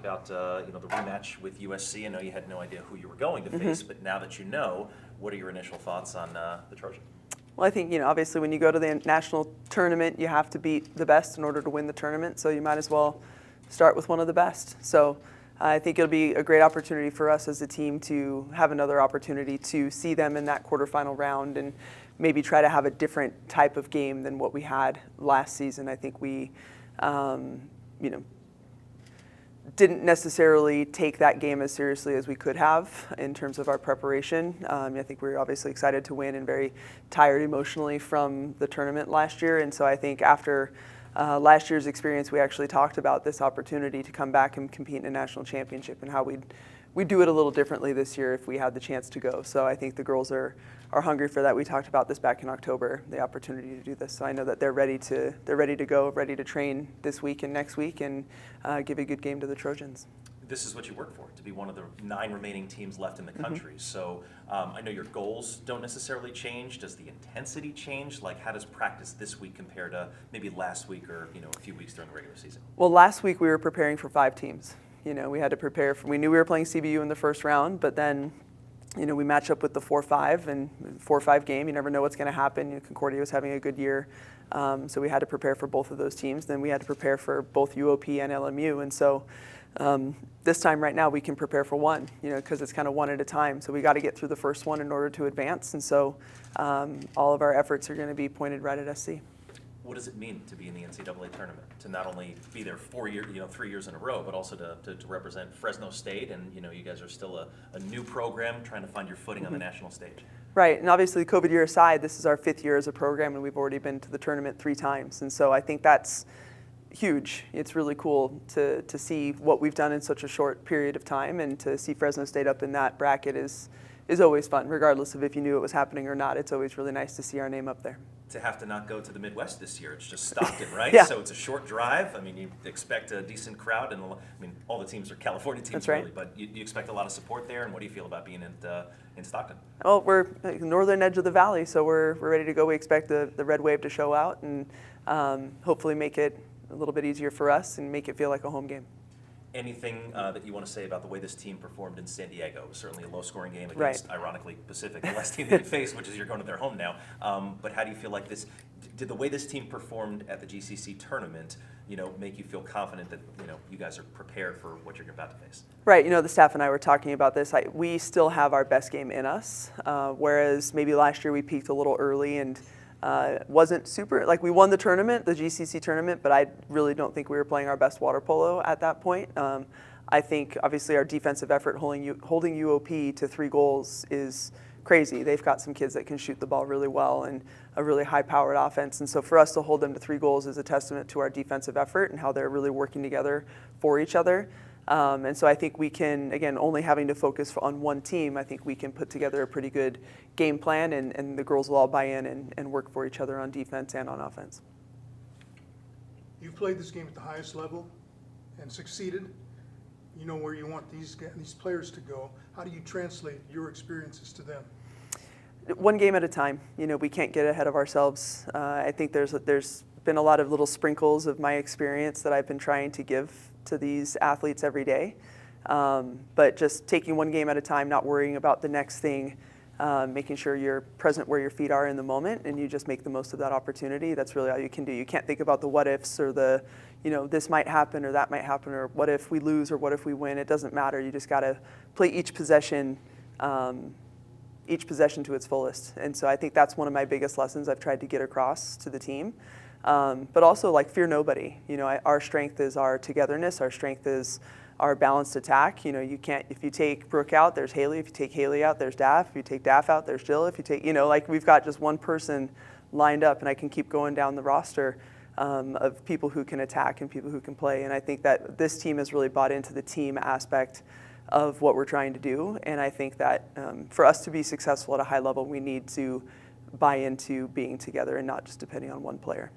about the rematch with USC. I know you had no idea who you were going to face, but now that you know, what are your initial thoughts on the Trojans? Well, I think, obviously when you go to the national tournament, you have to beat the best in order to win the tournament, so you might as well start with one of the best. So I think it'll be a great opportunity for us as a team to have another opportunity to see them in that quarterfinal round and maybe try to have a different type of game than what we had last season. I think we, didn't necessarily take that game as seriously as we could have in terms of our preparation. I think we were obviously excited to win and very tired emotionally from the tournament last year. And so I think after last year's experience, we actually talked about this opportunity to come back and compete in a national championship and how we'd do it a little differently this year if we had the chance to go. So I think the girls are hungry for that. We talked about this back in October, the opportunity to do this. So I know that they're ready to go, ready to train this week and next week and give a good game to the Trojans. This is what you work for, to be one of the 9 remaining teams left in the country. So I know your goals don't necessarily change. Does the intensity change? Like, how does practice this week compare to maybe last week or a few weeks during the regular season? Well, last week we were preparing for 5 teams. We had to prepare we knew we were playing CBU in the first round, but then we match up with the 4-5 and 4-5 game. You never know what's going to happen. Concordia was having a good year, so we had to prepare for both of those teams. Then we had to prepare for both UOP and LMU, and so this time right now we can prepare for one, because it's kind of one at a time. So we got to get through the first one in order to advance, and so all of our efforts are going to be pointed right at SC. What does it mean to be in the NCAA tournament? To not only be there 3 years in a row, but also to represent Fresno State, and you guys are still a new program trying to find your footing on the national stage. Right, and obviously COVID year aside, this is our 5th year as a program, and we've already been to the tournament 3 times, and so I think that's huge. It's really cool to see what we've done in such a short period of time, and to see Fresno State up in that bracket is always fun, regardless of if you knew it was happening or not. It's always really nice to see our name up there. To have to not go to the Midwest this year, it's just Stockton, right? Yeah. So it's a short drive. I mean, you expect a decent crowd, and all the teams are California teams. That's right. Really, but you expect a lot of support there. And what do you feel about being in Stockton? Well, we're northern edge of the valley, so we're ready to go. We expect the Red Wave to show out and hopefully make it a little bit easier for us and make it feel like a home game. Anything that you want to say about the way this team performed in San Diego? It was certainly a low-scoring game against, ironically, Pacific, the last team that you faced, which is you're going to their home now. But how do you feel like did the way this team performed at the GCC tournament, make you feel confident that, you guys are prepared for what you're about to face? Right. The staff and I were talking about this. We still have our best game in us, whereas maybe last year we peaked a little early and wasn't super, we won the tournament, the GCC tournament, but I really don't think we were playing our best water polo at that point. I think obviously our defensive effort holding UOP to 3 goals is crazy. They've got some kids that can shoot the ball really well and a really high-powered offense. And so for us to hold them to 3 goals is a testament to our defensive effort and how they're really working together for each other. And so I think we can, again, only having to focus on one team, I think we can put together a pretty good game plan, and the girls will all buy in and work for each other on defense and on offense. You've played this game at the highest level and succeeded. You know where you want these players to go. How do you translate your experiences to them? One game at a time. We can't get ahead of ourselves. I think there's been a lot of little sprinkles of my experience that I've been trying to give to these athletes every day. But just taking one game at a time, not worrying about the next thing, making sure you're present where your feet are in the moment and you just make the most of that opportunity. That's really all you can do. You can't think about the what ifs or the, this might happen or that might happen or what if we lose or what if we win. It doesn't matter. You just got to play each possession to its fullest. And so I think that's one of my biggest lessons I've tried to get across to the team. But also fear nobody. Our strength is our togetherness. Our strength is our balanced attack. You can't, if you take Brooke out, there's Haley. If you take Haley out, there's Daff. If you take Daff out, there's Jill. If you take, we've got just one person lined up, and I can keep going down the roster of people who can attack and people who can play. And I think that this team has really bought into the team aspect of what we're trying to do. And I think that for us to be successful at a high level, we need to buy into being together and not just depending on one player.